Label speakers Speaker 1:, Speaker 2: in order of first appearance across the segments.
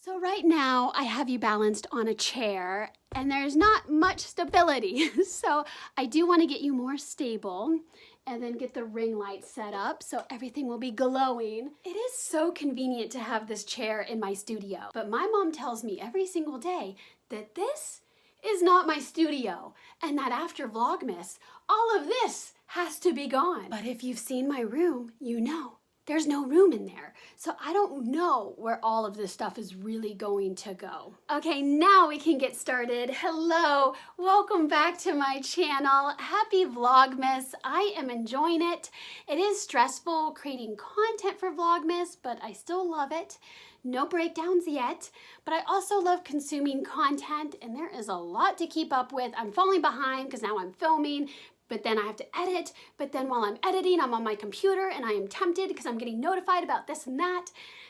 Speaker 1: So right now I have you balanced on a chair and there's not much stability. So I do want to get you more stable and then get the ring light set up so everything will be glowing. It is so convenient to have this chair in my studio, but my mom tells me every single day that this is not my studio and that after Vlogmas, all of this has to be gone. But if you've seen my room, you know. There's no room in there. So I don't know where all of this stuff is really going to go. Okay, now we can get started. Hello, welcome back to my channel. Happy Vlogmas. I am enjoying it. It is stressful creating content for Vlogmas, but I still love it. No breakdowns yet, but I also love consuming content and there is a lot to keep up with. I'm falling behind because now I'm filming, but then I have to edit, but then while I'm editing, I'm on my computer and I am tempted because I'm getting notified about this and that,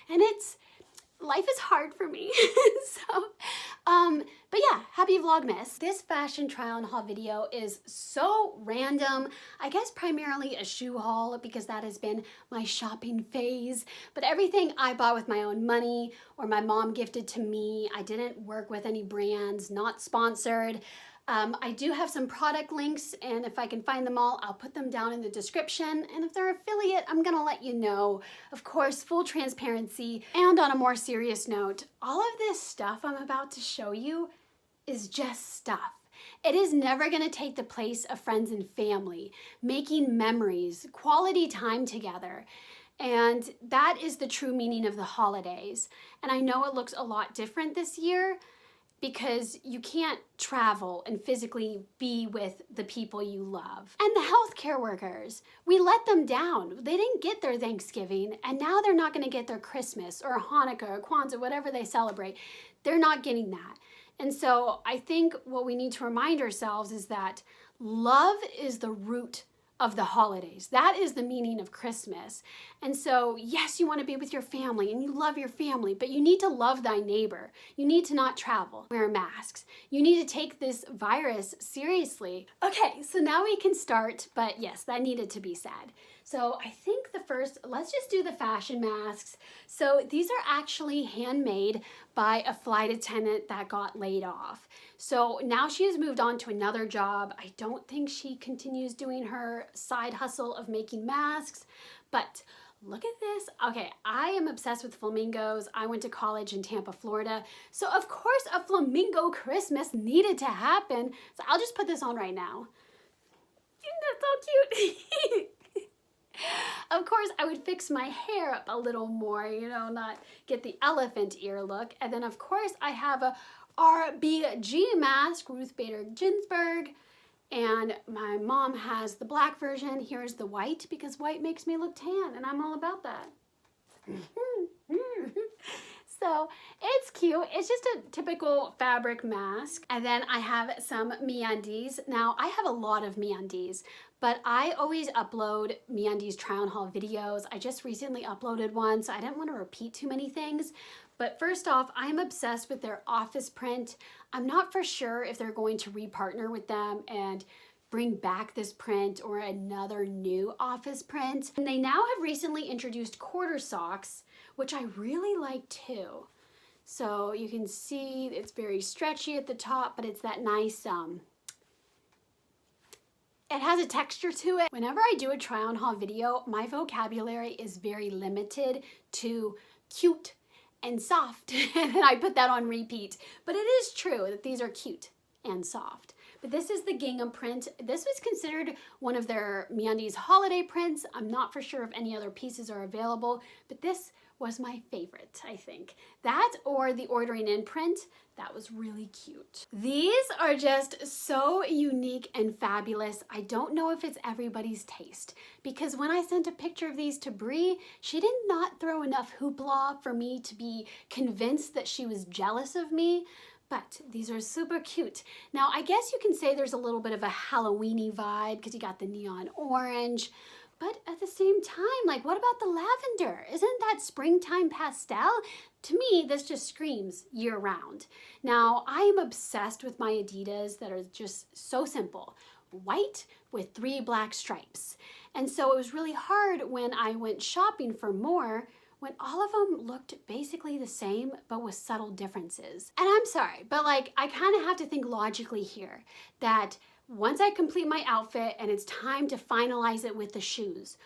Speaker 1: and life is hard for me. But yeah, happy Vlogmas. This fashion try on haul video is so random. I guess primarily a shoe haul because that has been my shopping phase, but everything I bought with my own money or my mom gifted to me. I didn't work with any brands, not sponsored. I do have some product links, and if I can find them all, I'll put them down in the description. And if they're affiliate, I'm gonna let you know. Of course, full transparency. And on a more serious note, all of this stuff I'm about to show you is just stuff. It is never gonna take the place of friends and family, making memories, quality time together. And that is the true meaning of the holidays. And I know it looks a lot different this year, because you can't travel and physically be with the people you love. And the healthcare workers, we let them down. They didn't get their Thanksgiving, and now they're not gonna get their Christmas or Hanukkah or Kwanzaa, whatever they celebrate. They're not getting that. And so I think what we need to remind ourselves is that love is the root of the holidays. That is the meaning of Christmas. And so, yes, you want to be with your family and you love your family, but you need to love thy neighbor. You need to not travel, wear masks. You need to take this virus seriously. Okay, so now we can start, but yes, that needed to be said. So I think the first, let's just do the fashion masks. So these are actually handmade by a flight attendant that got laid off. So now she has moved on to another job. I don't think she continues doing her side hustle of making masks, but look at this. Okay, I am obsessed with flamingos. I went to college in Tampa, Florida. So of course a flamingo Christmas needed to happen. So I'll just put this on right now. Isn't that so cute? Of course, I would fix my hair up a little more, you know, not get the elephant ear look. And then, of course, I have a RBG mask, Ruth Bader Ginsburg. And my mom has the black version. Here's the white, because white makes me look tan, and I'm all about that. So it's cute. It's just a typical fabric mask. And then I have some MeUndies. Now I have a lot of MeUndies, but I always upload MeUndies try on haul videos. I just recently uploaded one, so I didn't want to repeat too many things. But first off, I'm obsessed with their office print. I'm not for sure if they're going to repartner with them and bring back this print or another new office print. And they now have recently introduced quarter socks, which I really like too. So you can see it's very stretchy at the top, but it's that nice, it has a texture to it. Whenever I do a try on haul video, my vocabulary is very limited to cute and soft, and I put that on repeat. But it is true that these are cute and soft. But this is the gingham print. This was considered one of their MeUndies holiday prints. I'm not for sure if any other pieces are available, but this was my favorite, I think. That or the ordering in print, that was really cute. These are just so unique and fabulous. I don't know if it's everybody's taste, because when I sent a picture of these to Bree, she did not throw enough hoopla for me to be convinced that she was jealous of me. But these are super cute. Now, I guess you can say there's a little bit of a Halloween-y vibe because you got the neon orange, but at the same time, like, what about the lavender? Isn't that springtime pastel? To me, this just screams year round. Now, I am obsessed with my Adidas that are just so simple. White with 3 black stripes. And so it was really hard when I went shopping for more when all of them looked basically the same, but with subtle differences. And I'm sorry, but like, I kind of have to think logically here that once I complete my outfit and it's time to finalize it with the shoes,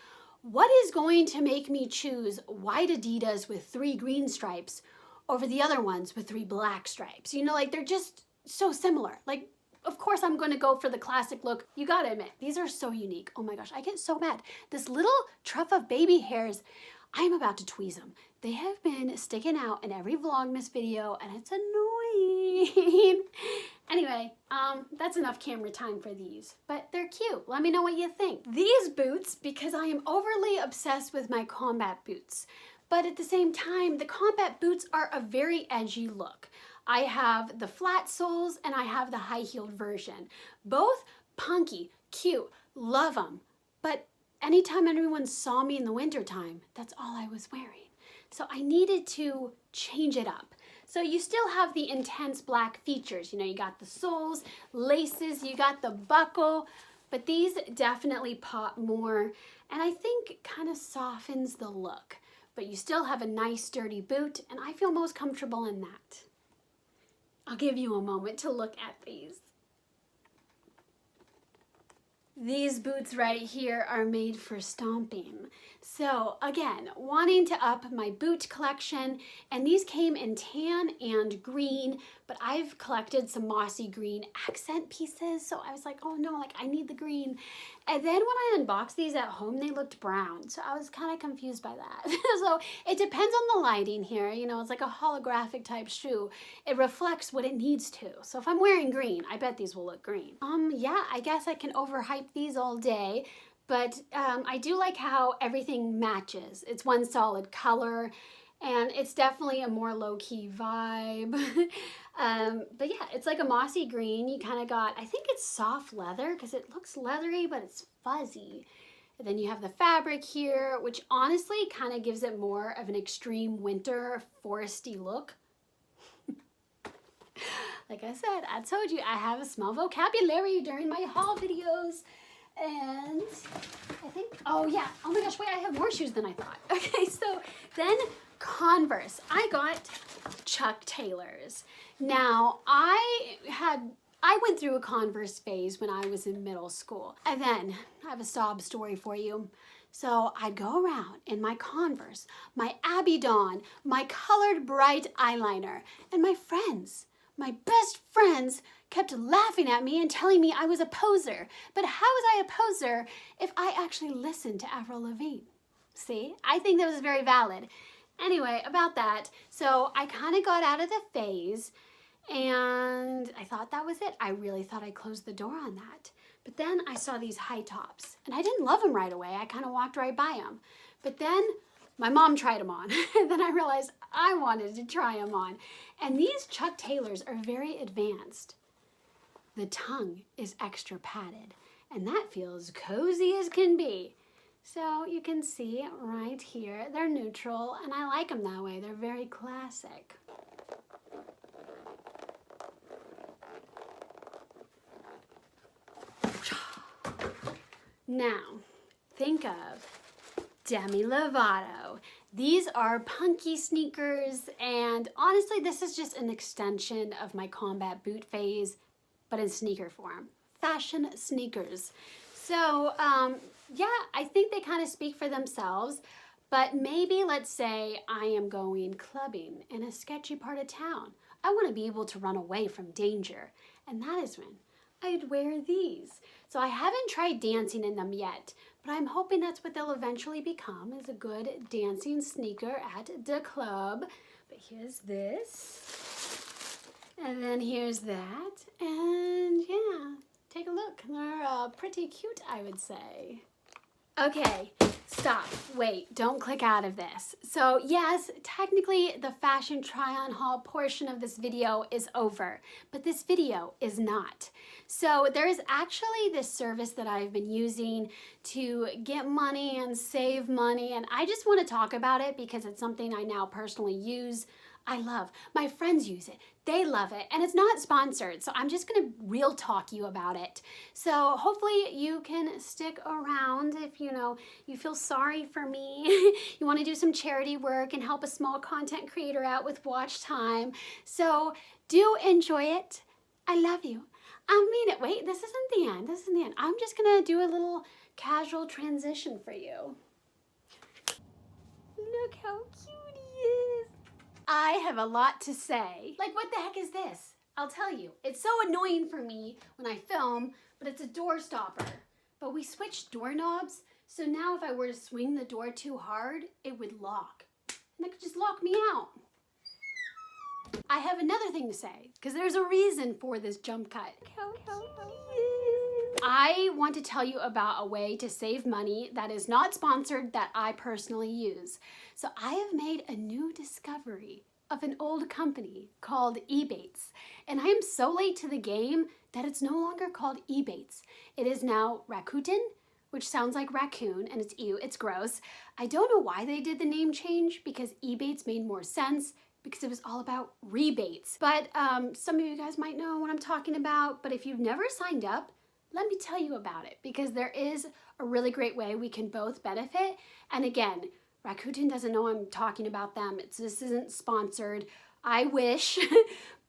Speaker 1: what is going to make me choose white Adidas with 3 green stripes over the other ones with 3 black stripes? You know, like they're just so similar. Like, of course I'm gonna go for the classic look. You gotta admit, these are so unique. Oh my gosh, I get so mad. This little truff of baby hairs, I'm about to tweeze them. They have been sticking out in every Vlogmas video and it's annoying. Anyway, that's enough camera time for these, but they're cute. Let me know what you think. These boots, because I am overly obsessed with my combat boots, but at the same time, the combat boots are a very edgy look. I have the flat soles and I have the high-heeled version. Both punky, cute, love them, but anytime anyone saw me in the wintertime, that's all I was wearing. So I needed to change it up. So you still have the intense black features. You know, you got the soles, laces, you got the buckle, but these definitely pop more and I think kind of softens the look. But you still have a nice sturdy boot and I feel most comfortable in that. I'll give you a moment to look at these. These boots right here are made for stomping. So again, wanting to up my boot collection, and these came in tan and green, but I've collected some mossy green accent pieces, so I was like, oh no, like I need the green. And then when I unboxed these at home, they looked brown, so I was kind of confused by that. So it depends on the lighting here, you know, it's like a holographic type shoe. It reflects what it needs to. So if I'm wearing green, I bet these will look green. Yeah, I guess I can overhype these all day, but I do like how everything matches. It's one solid color and it's definitely a more low-key vibe. But yeah, it's like a mossy green. You kind of got, I think it's soft leather because it looks leathery, but it's fuzzy. And then you have the fabric here, which honestly kind of gives it more of an extreme winter foresty look. Like I said, I told you I have a small vocabulary during my haul videos. And I think, oh yeah, oh my gosh, wait, I have more shoes than I thought. Okay, so then Converse. I got Chuck Taylors. Now, I went through a Converse phase when I was in middle school. And then, I have a sob story for you. So I'd go around in my Converse, my Abby Dawn, my colored bright eyeliner, and my friends, my best friends, kept laughing at me and telling me I was a poser. But how was I a poser if I actually listened to Avril Lavigne? See, I think that was very valid. Anyway, about that, so I kind of got out of the phase and I thought that was it. I really thought I closed the door on that. But then I saw these high tops and I didn't love them right away. I kind of walked right by them. But then my mom tried them on and then I realized I wanted to try them on. And these Chuck Taylors are very advanced. The tongue is extra padded and that feels cozy as can be. So you can see right here, they're neutral and I like them that way. They're very classic. Now, think of Demi Lovato. These are punky sneakers and honestly, this is just an extension of my combat boot phase, but in sneaker form. Fashion sneakers. So, yeah, I think they kind of speak for themselves, but maybe let's say I am going clubbing in a sketchy part of town. I want to be able to run away from danger, and that is when I'd wear these. So I haven't tried dancing in them yet, but I'm hoping that's what they'll eventually become, is a good dancing sneaker at the club. But here's this, and then here's that, and yeah. Take a look. They're pretty cute, I would say. Okay, stop. Wait, don't click out of this. So yes, technically the fashion try-on haul portion of this video is over, but this video is not. So there is actually this service that I've been using to get money and save money, and I just want to talk about it because it's something I now personally use. I love. My friends use it. They love it. And it's not sponsored, so I'm just gonna real talk you about it. So hopefully you can stick around if you feel sorry for me. You wanna do some charity work and help a small content creator out with watch time. So do enjoy it. I love you. I mean it. Wait, this isn't the end. This isn't the end. I'm just gonna do a little casual transition for you. Look how cute he is. I have a lot to say. Like, what the heck is this? I'll tell you. It's so annoying for me when I film, but it's a door stopper. But we switched doorknobs, so now if I were to swing the door too hard, it would lock. And that could just lock me out. I have another thing to say, because there's a reason for this jump cut. I want to tell you about a way to save money that is not sponsored that I personally use. So I have made a new discovery of an old company called Ebates. And I am so late to the game that it's no longer called Ebates. It is now Rakuten, which sounds like raccoon, and it's ew, it's gross. I don't know why they did the name change, because Ebates made more sense, because it was all about rebates. But some of you guys might know what I'm talking about, but if you've never signed up, let me tell you about it, because there is a really great way we can both benefit. And again, Rakuten doesn't know I'm talking about them. This isn't sponsored. I wish,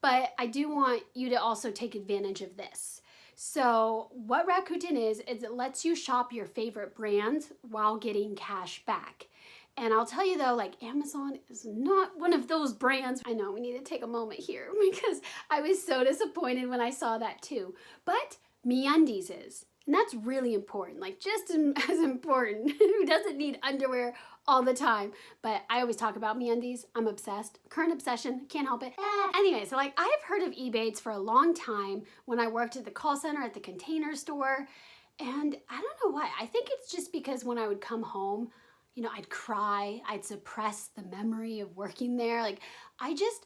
Speaker 1: but I do want you to also take advantage of this. So what Rakuten is it lets you shop your favorite brands while getting cash back. And I'll tell you though, like, Amazon is not one of those brands. I know we need to take a moment here because I was so disappointed when I saw that too. But MeUndies is, and that's really important, like just as important. Who doesn't need underwear all the time? But I always talk about MeUndies. I'm obsessed. Current obsession, can't help it. Anyway, so like I've heard of Ebates for a long time when I worked at the call center at the Container Store. And I don't know why. I think it's just because when I would come home, I'd cry, I'd suppress the memory of working there. Like, I just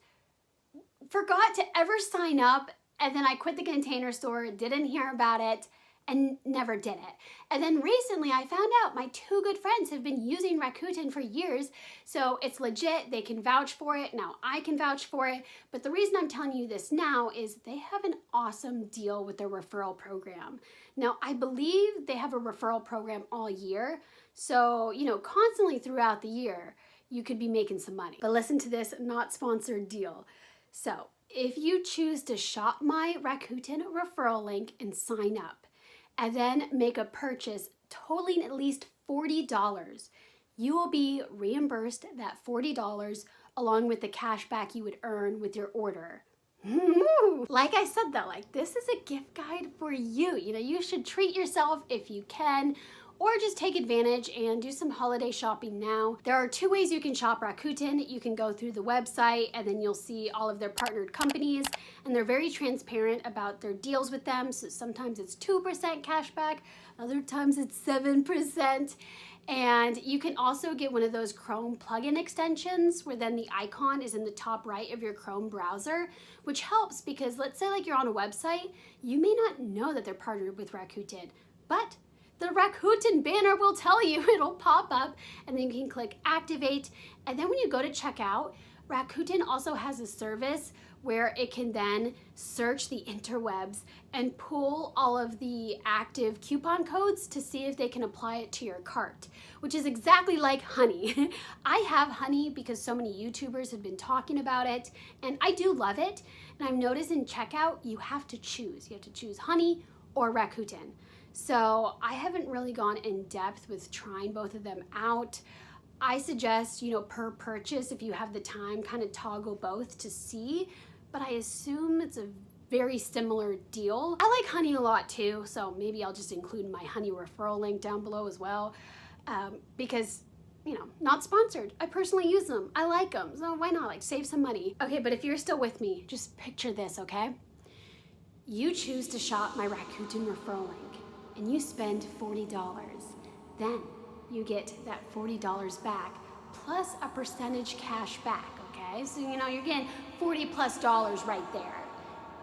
Speaker 1: forgot to ever sign up, and then I quit the Container Store, didn't hear about it, and never did it. And then recently I found out my two good friends have been using Rakuten for years, so it's legit, they can vouch for it, now I can vouch for it, but the reason I'm telling you this now is they have an awesome deal with their referral program. Now, I believe they have a referral program all year, so, constantly throughout the year, you could be making some money. But listen to this not sponsored deal. So, if you choose to shop my Rakuten referral link and sign up, and then make a purchase totaling at least $40, you will be reimbursed that $40 along with the cash back you would earn with your order. Like I said though, like this is a gift guide for you. You should treat yourself if you can, or just take advantage and do some holiday shopping now. There are two ways you can shop Rakuten. You can go through the website and then you'll see all of their partnered companies, and they're very transparent about their deals with them. So sometimes it's 2% cash back, other times it's 7%. And you can also get one of those Chrome plugin extensions where then the icon is in the top right of your Chrome browser, which helps because let's say like you're on a website, you may not know that they're partnered with Rakuten, but the Rakuten banner will tell you, it'll pop up, and then you can click activate. And then when you go to checkout, Rakuten also has a service where it can then search the interwebs and pull all of the active coupon codes to see if they can apply it to your cart, which is exactly like Honey. I have Honey because so many YouTubers have been talking about it, and I do love it. And I've noticed in checkout, you have to choose. You have to choose Honey or Rakuten. So I haven't really gone in depth with trying both of them out. I suggest, per purchase, if you have the time, kind of toggle both to see, but I assume it's a very similar deal. I like Honey a lot too, so maybe I'll just include my Honey referral link down below as well, because, not sponsored. I personally use them. I like them, so why not? Like, save some money. Okay, but if you're still with me, just picture this, okay? You choose to shop my Rakuten referral link, and you spend $40. Then you get that $40 back plus a percentage cash back, okay? So, you're getting $40+ right there.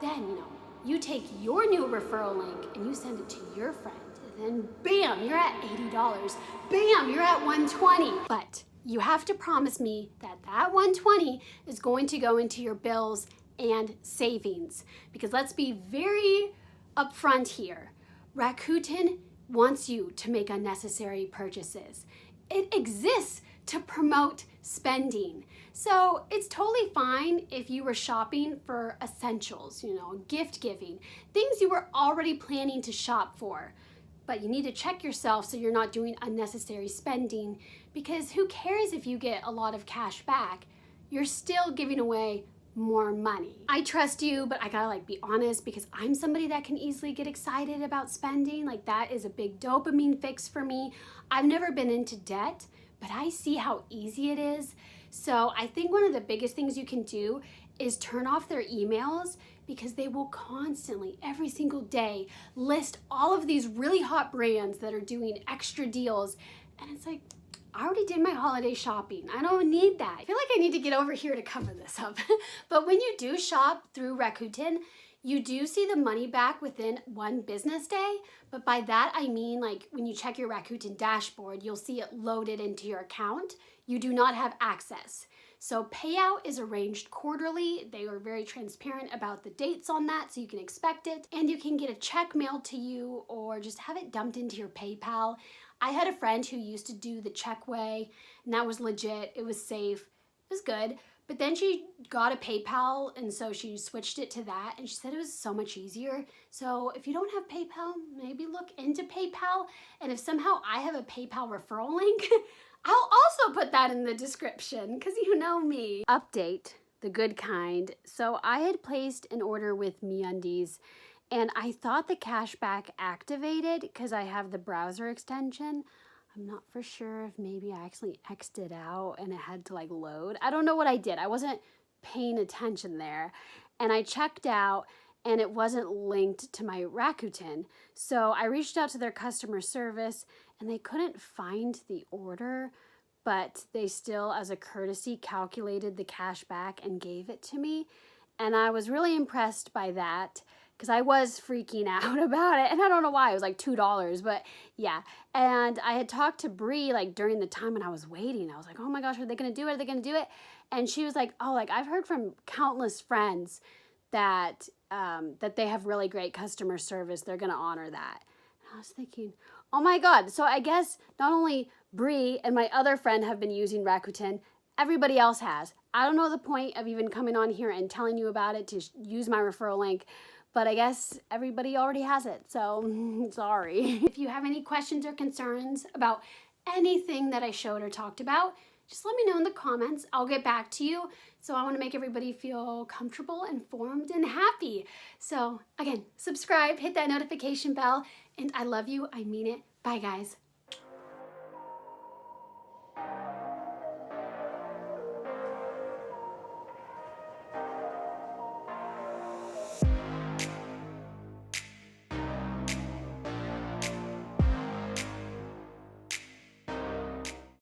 Speaker 1: Then, you take your new referral link and you send it to your friend, and then bam, you're at $80. Bam, you're at $120. But you have to promise me that that $120 is going to go into your bills and savings. Because let's be very upfront here. Rakuten wants you to make unnecessary purchases. It exists to promote spending. So it's totally fine if you were shopping for essentials, gift giving, things you were already planning to shop for. But you need to check yourself so you're not doing unnecessary spending, because who cares if you get a lot of cash back? You're still giving away more money. I trust you, but I gotta be honest, because I'm somebody that can easily get excited about spending. That is a big dopamine fix for me. I've never been into debt, but I see how easy it is. So I think one of the biggest things you can do is turn off their emails, because they will constantly, every single day, list all of these really hot brands that are doing extra deals. And it's like, I already did my holiday shopping. I don't need that. I feel like I need to get over here to cover this up. But when you do shop through Rakuten, you do see the money back within one business day. But by that, I mean when you check your Rakuten dashboard, you'll see it loaded into your account. You do not have access. So payout is arranged quarterly. They are very transparent about the dates on that, so you can expect it. And you can get a check mailed to you or just have it dumped into your PayPal. I had a friend who used to do the check way, and that was legit. It was safe. It was good. But then she got a PayPal, and so she switched it to that, and she said it was so much easier. So if you don't have PayPal, maybe look into PayPal. And if somehow I have a PayPal referral link, I'll also put that in the description, because you know me. Update, the good kind. So I had placed an order with MeUndies, and I thought the cashback activated because I have the browser extension. I'm not for sure if maybe I actually X'd it out and it had to load. I don't know what I did. I wasn't paying attention there. And I checked out and it wasn't linked to my Rakuten. So I reached out to their customer service and they couldn't find the order, but they still, as a courtesy, calculated the cash back and gave it to me. And I was really impressed by that, because I was freaking out about it. And I don't know why. It was $2, but yeah. And I had talked to Bree during the time when I was waiting. I was like, oh my gosh, are they going to do it? Are they going to do it? And she was like, oh, I've heard from countless friends that that they have really great customer service. They're going to honor that. And I was thinking, oh my God. So I guess not only Bree and my other friend have been using Rakuten, everybody else has. I don't know the point of even coming on here and telling you about it to use my referral link, but I guess everybody already has it, so sorry. If you have any questions or concerns about anything that I showed or talked about, just let me know in the comments. I'll get back to you. So I want to make everybody feel comfortable, informed, and happy. So again, subscribe, hit that notification bell, and I love you. I mean it. Bye, guys.